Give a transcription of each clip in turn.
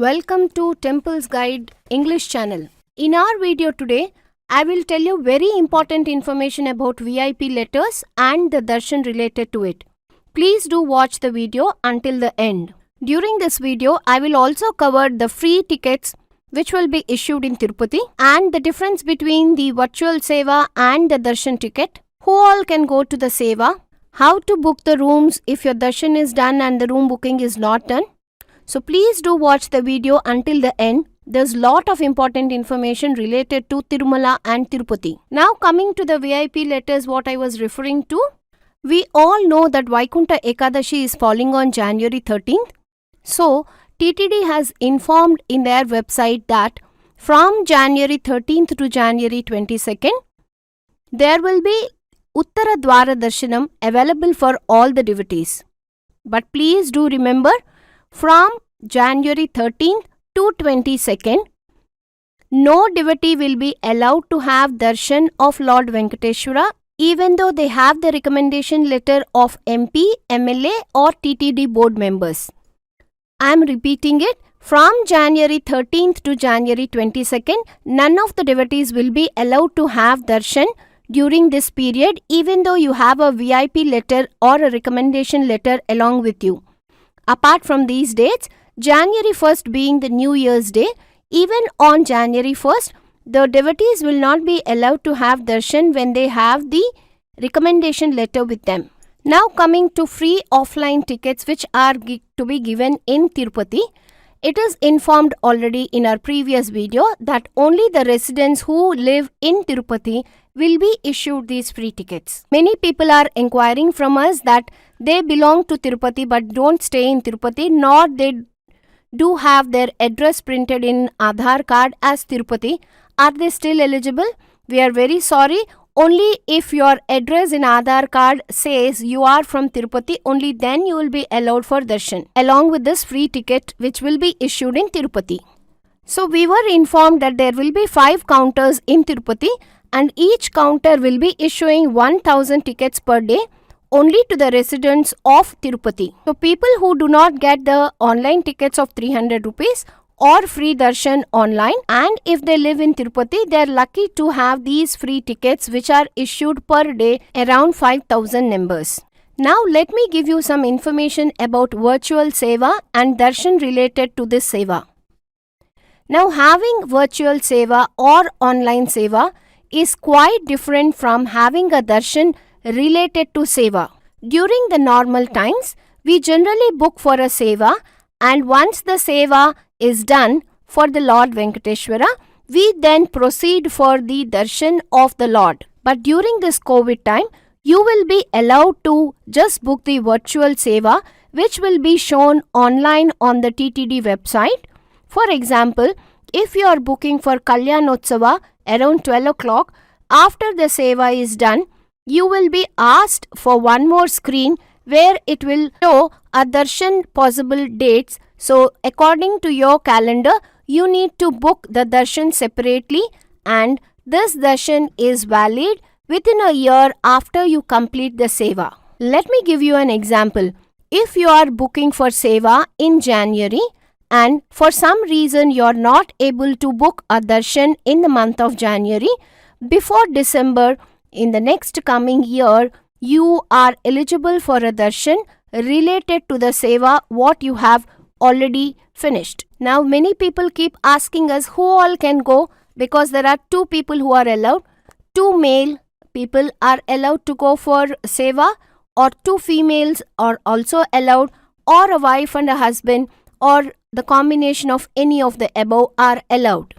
Welcome to Temples Guide English channel. In our video today, I will tell you very important information about VIP letters and the darshan related to it. Please do watch the video until the end. During this video, I will also cover the free tickets which will be issued in Tirupati and the difference between the virtual seva and the darshan ticket. Who all can go to the seva? How to book the rooms if your darshan is done and the room booking is not done. So please do watch the video until the end. There's lot of important information related to Tirumala and Tirupati. Now coming to the VIP letters what I was referring to. We all know that Vaikunta Ekadashi is falling on January 13th. So TTD has informed in their website that from January 13th to January 22nd, there will be Uttara Dwara Darshanam available for all the devotees. But please do remember, from January 13th to 22nd, no devotee will be allowed to have darshan of Lord Venkateshwara even though they have the recommendation letter of MP, MLA or TTD board members. I am repeating it. From January 13th to January 22nd, none of the devotees will be allowed to have darshan during this period even though you have a VIP letter or a recommendation letter along with you. Apart from these dates, January 1st being the New Year's Day, even on January 1st, the devotees will not be allowed to have darshan when they have the recommendation letter with them. Now coming to free offline tickets which are to be given in Tirupati. It is informed already in our previous video that only the residents who live in Tirupati will be issued these free tickets. Many people are inquiring from us that they belong to Tirupati but don't stay in Tirupati, nor they do have their address printed in Aadhaar card as Tirupati. Are they still eligible? We are very sorry. Only if your address in Aadhaar card says you are from Tirupati, only then you will be allowed for darshan, along with this free ticket which will be issued in Tirupati. So we were informed that there will be 5 counters in Tirupati and each counter will be issuing 1000 tickets per day only to the residents of Tirupati. So people who do not get the online tickets of 300 rupees or free darshan online, and if they live in Tirupati, they are lucky to have these free tickets which are issued per day around 5000 numbers. Now let me give you some information about virtual seva and darshan related to this seva. Now having virtual seva or online seva is quite different from having a darshan related to seva. During the normal times, we generally book for a seva, and once the seva is done for the Lord Venkateshwara, we then proceed for the darshan of the Lord. But during this COVID time, you will be allowed to just book the virtual seva which will be shown online on the TTD website. For example, if you are booking for Kalyanotsava around 12 o'clock, after the seva is done, you will be asked for one more screen where it will show a darshan possible dates. So according to your calendar, you need to book the darshan separately, and this darshan is valid within a year after you complete the seva. Let me give you an example. If you are booking for seva in January and for some reason you are not able to book a darshan in the month of January, before December in the next coming year, you are eligible for a darshan related to the seva what you have already finished. Now many people keep asking us who all can go, because there are 2 people who are allowed. 2 male people are allowed to go for seva, or 2 females are also allowed, or a wife and a husband, or the combination of any of the above are allowed.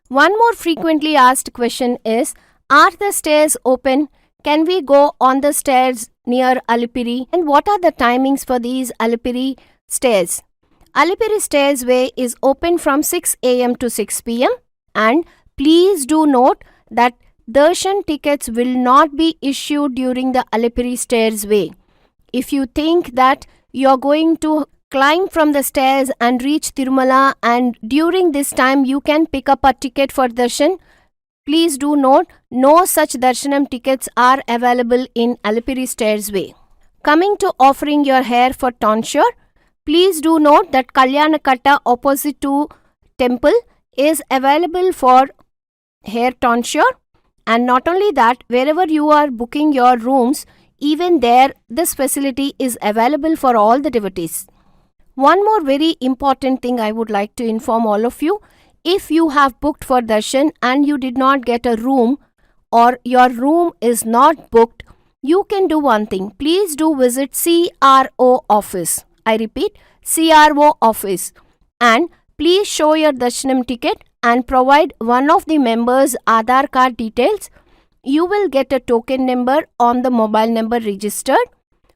One more frequently asked question is, are the stairs open? Can we go on the stairs near Alipiri? And what are the timings for these Alipiri stairs? Alipiri Stairs Way is open from 6 am to 6 pm, and please do note that darshan tickets will not be issued during the Alipiri Stairs Way. If you think that you are going to climb from the stairs and reach Tirumala and during this time you can pick up a ticket for darshan, please do note, no such darshanam tickets are available in Alipiri Stairs Way. Coming to offering your hair for tonsure, Please do note that Kalyanakatta opposite to temple is available for hair tonsure, and not only that, wherever you are booking your rooms, even there this facility is available for all the devotees. One more very important thing I would like to inform all of you. If you have booked for darshan and you did not get a room or your room is not booked, you can do one thing. Please do visit CRO office. I repeat, CRO office, and please show your darshanam ticket and provide one of the members' Aadhaar card details. You will get a token number on the mobile number registered.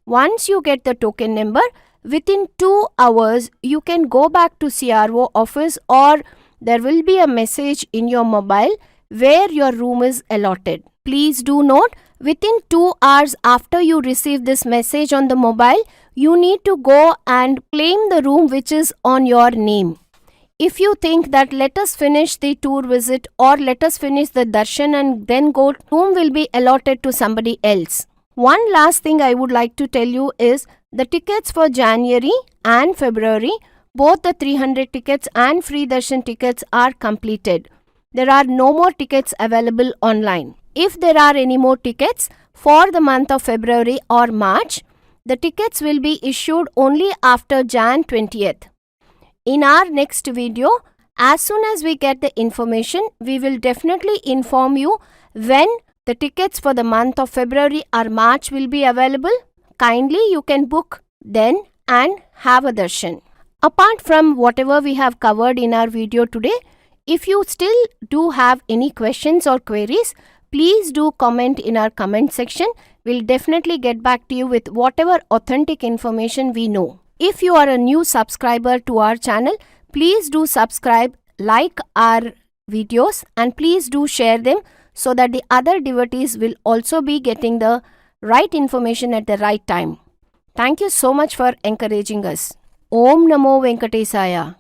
Once you get the token number, within 2 hours you can go back to CRO office, or there will be a message in your mobile where your room is allotted. Please do note, within 2 hours after you receive this message on the mobile, you need to go and claim the room which is on your name. If you think that let us finish the tour visit or let us finish the darshan and then go, room will be allotted to somebody else. One last thing I would like to tell you is the tickets for January and February, both the 300 tickets and free darshan tickets are completed. There are no more tickets available online. If there are any more tickets for the month of February or March, the tickets will be issued only after Jan 20th. In our next video, as soon as we get the information, we will definitely inform you when the tickets for the month of February or March will be available. Kindly you can book then and have a darshan. Apart from whatever we have covered in our video today, if you still do have any questions or queries, please do comment in our comment section. We'll definitely get back to you with whatever authentic information we know. If you are a new subscriber to our channel, please do subscribe, like our videos, and please do share them so that the other devotees will also be getting the right information at the right time. Thank you so much for encouraging us. Om Namo Venkatesaya.